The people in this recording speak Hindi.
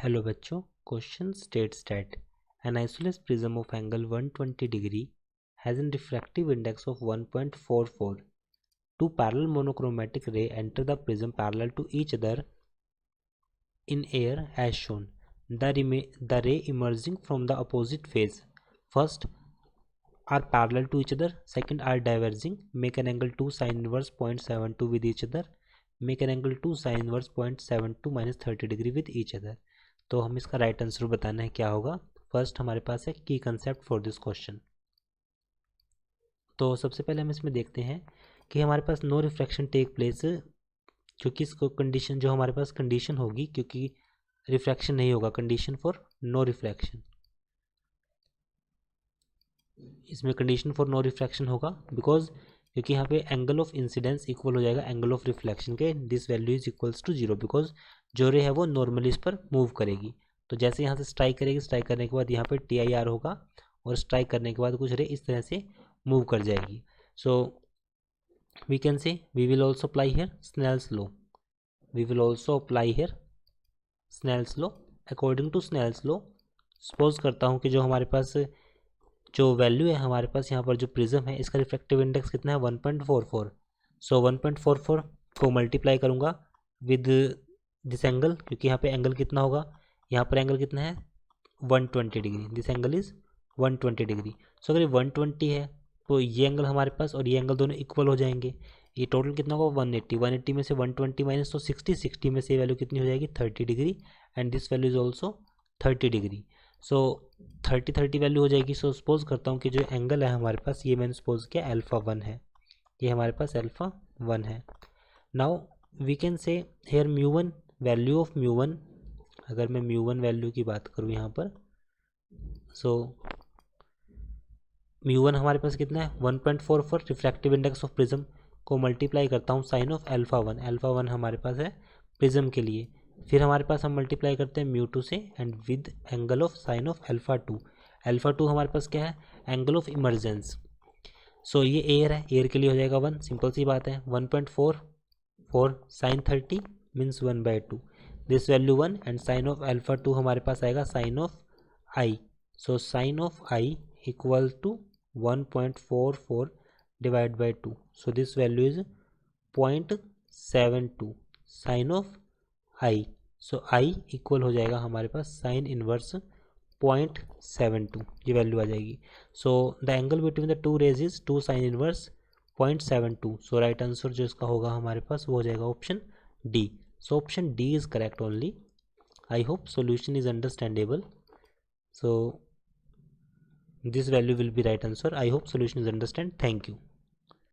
हेलो बच्चों, question states that an isosceles prism of angle 120 degree has a refractive index of 1.44. Two parallel monochromatic rays enter the prism parallel to each other in air as shown. The ray emerging from the opposite phase first are parallel to each other, second are diverging, make an angle 2 sin inverse 0.72 with each other, make an angle 2 sin inverse 0.72 minus 30 degree with each other. तो हम इसका राइट आंसर बताना है क्या होगा. फर्स्ट हमारे पास है की कंसेप्ट फॉर दिस क्वेश्चन. तो सबसे पहले हम इसमें देखते हैं कि हमारे पास नो रिफ्रैक्शन टेक प्लेस, क्योंकि इसको कंडीशन जो हमारे पास कंडीशन होगी, क्योंकि रिफ्रैक्शन नहीं होगा, कंडीशन फॉर नो रिफ्रैक्शन, इसमें कंडीशन फॉर नो रिफ्रैक्शन होगा बिकॉज क्योंकि यहाँ पे एंगल ऑफ इंसिडेंस इक्वल हो जाएगा एंगल ऑफ रिफ्लेक्शन के. This value is equals to 0 because जो रे है वो नॉर्मली इस पर मूव करेगी. तो जैसे यहाँ से स्ट्राइक करेगी, स्ट्राइक करने के बाद यहाँ पे TIR होगा और स्ट्राइक करने के बाद कुछ रे इस तरह से मूव कर जाएगी. So we can say we will also apply here Snell's law. We will also apply here Snell's law. According to Snell's law suppose करता हूँ कि जो हमारे पास जो वैल्यू है हमारे पास यहाँ पर जो प्रिज्म है इसका रिफ्रैक्टिव इंडेक्स कितना है 1.44. सो 1.44 को मल्टीप्लाई करूँगा विद दिस एंगल, क्योंकि यहाँ पे एंगल कितना होगा, यहाँ पर एंगल कितना है 120 degree. This angle is 120 degree. So अगर ये 120 है तो ये एंगल हमारे पास और ये एंगल दोनों इक्वल हो जाएंगे. ये टोटल कितना होगा 180. 180 में से 120 माइनस तो 60. 60 में से ये वैल्यू कितनी हो जाएगी 30 degree and this value is also 30 degree. So 30 value हो जाएगी. सो सपोज करता हूँ कि जो एंगल है हमारे पास ये मैंने सपोज किया अल्फ़ा 1 है, ये हमारे पास अल्फ़ा 1 है. Now we can say here μ1 value of μ1. अगर मैं μ1 वैल्यू की बात करूँ यहाँ पर, सो μ1 हमारे पास कितना है 1.44. रिफ्रैक्टिव इंडेक्स ऑफ प्रिज्म को मल्टीप्लाई करता हूँ साइन ऑफ अल्फ़ा 1. अल्फ़ा 1 हमारे पास है प्रिज्म के लिए. फिर हमारे पास हम मल्टीप्लाई करते हैं μ2 से and with angle of sine of alpha 2. Alpha 2 हमारे पास क्या है एंगल ऑफ इमर्जेंस. सो ये एयर है, एयर के लिए हो जाएगा 1. सिंपल सी बात है. 1.44 sine 30 means 1/2. This value 1 and sine of alpha 2 हमारे पास आएगा sine of i. So sine of i equal to 1.44 divide by 2. So this value is 0.72 sine of i. So i equal हो जाएगा हमारे पास साइन इनवर्स 0.72, ये वैल्यू आ जाएगी. So the angle between the two rays is 2 sine inverse 0.72. So right answer जो इसका होगा हमारे पास वो हो जाएगा option D. So option D is correct only. I hope solution is understandable. So this value will be right answer. I hope solution is understand. Thank you.